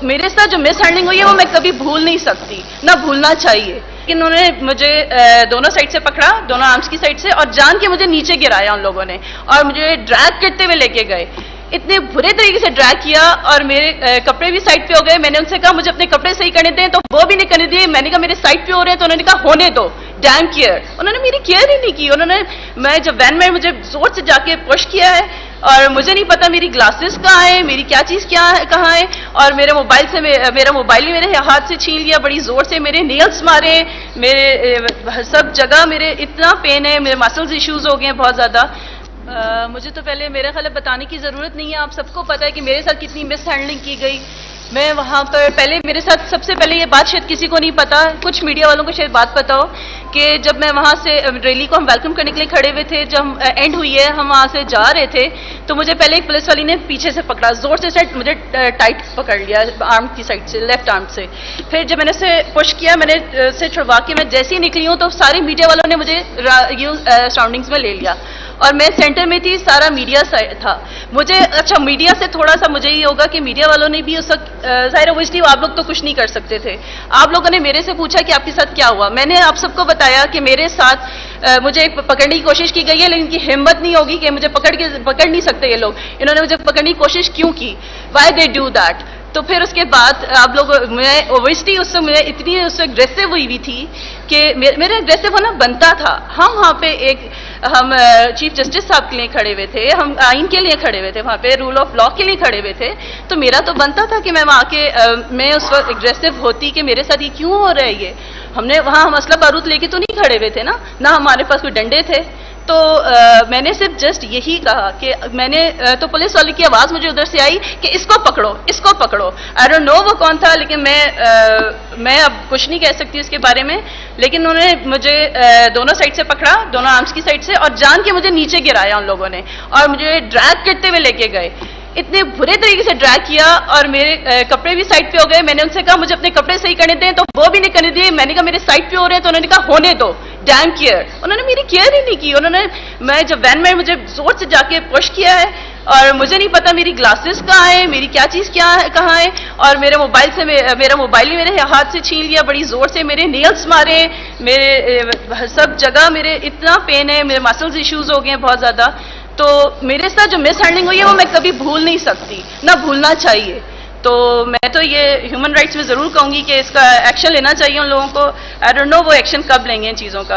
میرے ساتھ جو مس ہینڈلنگ ہوئی ہے وہ میں کبھی بھول نہیں سکتی، نہ بھولنا چاہیے. انہوں نے مجھے دونوں سائڈ سے پکڑا، دونوں آرمز کی سائڈ سے، اور جان کے مجھے نیچے گرایا ان لوگوں نے، اور مجھے ڈریگ کرتے ہوئے لے کے گئے. اتنے برے طریقے سے ڈریگ کیا، اور میرے کپڑے بھی سائڈ پہ ہو گئے. میں نے ان سے کہا مجھے اپنے کپڑے صحیح کرنے دیں، تو وہ بھی نہیں کرنے دیے. میں نے کہا میرے سائڈ پہ ہو رہے ہیں، تو انہوں نے کہا ہونے دو، ڈیم کیئر. انہوں نے میری کیئر ہی نہیں کی. انہوں نے میں جب وین میں مجھے زور سے جا کے پش کیا ہے، اور مجھے نہیں پتا میری گلاسز کہاں ہیں، میری کیا چیز کہاں ہے، اور میرے موبائل سے میرا موبائل بھی میرے ہاتھ سے چھین لیا بڑی زور سے. میرے نیلز مارے، میرے سب جگہ میرے اتنا پین ہے، میرے مسلز ایشوز ہو گئے ہیں بہت زیادہ. مجھے تو پہلے میرا خیال ہے بتانے کی ضرورت نہیں ہے، آپ سب کو پتا ہے کہ میرے ساتھ کتنی مس ہینڈلنگ کی گئی. میں وہاں پر پہلے میرے ساتھ سب سے پہلے یہ بات شاید کسی کو نہیں پتا، کچھ میڈیا والوں کو شاید بات پتا ہو کہ جب میں وہاں سے ریلی کو ہم ویلکم کرنے کے لیے کھڑے ہوئے تھے، جب اینڈ ہوئی ہے ہم وہاں سے جا رہے تھے، تو مجھے پہلے ایک پولیس والی نے پیچھے سے پکڑا، زور سے مجھے ٹائٹ پکڑ لیا آرم کی سائڈ سے، لیفٹ آرم سے. پھر جب میں نے اسے پش کیا، میں نے اسے چھڑوا کے میں جیسے ہی نکلی ہوں تو ساری میڈیا والوں نے مجھے سراؤنڈنگس میں لے لیا، اور میں سینٹر میں تھی، سارا میڈیا تھا. مجھے اچھا میڈیا سے تھوڑا سا مجھے یہ ہوگا کہ میڈیا والوں نے بھی اس وقت ظاہر اوبویسلی آپ لوگ تو کچھ نہیں کر سکتے تھے. آپ لوگوں نے میرے سے پوچھا کہ آپ کے ساتھ کیا ہوا. میں نے آپ سب کو بتایا کہ میرے ساتھ مجھے پکڑنے کی کوشش کی گئی ہے، لیکن ان کی ہمت نہیں ہوگی کہ مجھے پکڑ نہیں سکتے یہ لوگ. انہوں نے مجھے پکڑنے کی کوشش کیوں کی؟ Why they do that? تو پھر اس کے بعد آپ لوگ، میں اوبویسلی اس سے میں اتنی اس سے اگریسو ہوئی بھی تھی کہ میرے اگریسو ہونا بنتا تھا. ہم وہاں پہ ہم چیف جسٹس صاحب کے لیے کھڑے ہوئے تھے، ہم آئین کے لیے کھڑے ہوئے تھے، وہاں پہ رول آف لا کے لیے کھڑے ہوئے تھے. تو میرا تو بنتا تھا کہ میں وہاں کے میں اس وقت اگریسو ہوتی کہ میرے ساتھ یہ کیوں ہو رہا ہے. یہ ہم اسلحہ بارود لے کے تو نہیں کھڑے ہوئے تھے نا، نہ ہمارے پاس کوئی ڈنڈے تھے. تو میں نے صرف جسٹ یہی کہا کہ میں نے تو پولیس والے کی آواز مجھے ادھر سے آئی کہ اس کو پکڑو، اس کو پکڑو. آئی ڈونٹ نو وہ کون تھا، لیکن میں اب کچھ نہیں کہہ سکتی اس کے بارے میں. لیکن انہوں نے مجھے دونوں سائڈ سے پکڑا، دونوں آرمز کی سائڈ سے، اور جان کے مجھے نیچے گرایا ان لوگوں نے، اور مجھے ڈریگ کرتے ہوئے لے کے گئے. اتنے برے طریقے سے ڈریگ کیا، اور میرے کپڑے بھی سائڈ پہ ہو گئے. میں نے ان سے کہا مجھے اپنے کپڑے صحیح کرنے دیں، تو وہ بھی نہیں کرنے دیے. میں نے کہا میرے سائڈ پہ ہو رہے ہیں، تو انہوں نے کہا ہونے دو، ڈیم کیئر. انہوں نے میری کیئر ہی نہیں کی. میں جب وین میں مجھے زور سے جا کے پش کیا ہے، اور مجھے نہیں پتا میری گلاسز کہاں ہیں، میری کیا چیز کہاں ہے، اور میرے موبائل سے میرا موبائل بھی میرے ہاتھ سے چھین لیا بڑی زور سے. میرے نیلز مارے، میرے سب جگہ میرے اتنا پین ہے، میرے مسلز ایشوز ہو گئے ہیں بہت زیادہ. تو میرے ساتھ جو مس ہینڈلنگ ہوئی ہے وہ میں کبھی بھول نہیں سکتی، نہ بھولنا چاہیے. تو میں تو یہ ہیومن رائٹس میں ضرور کہوں گی کہ اس کا ایکشن لینا چاہیے ان لوگوں کو. آئی ڈونٹ نو وہ ایکشن کب لیں گے ان چیزوں کا.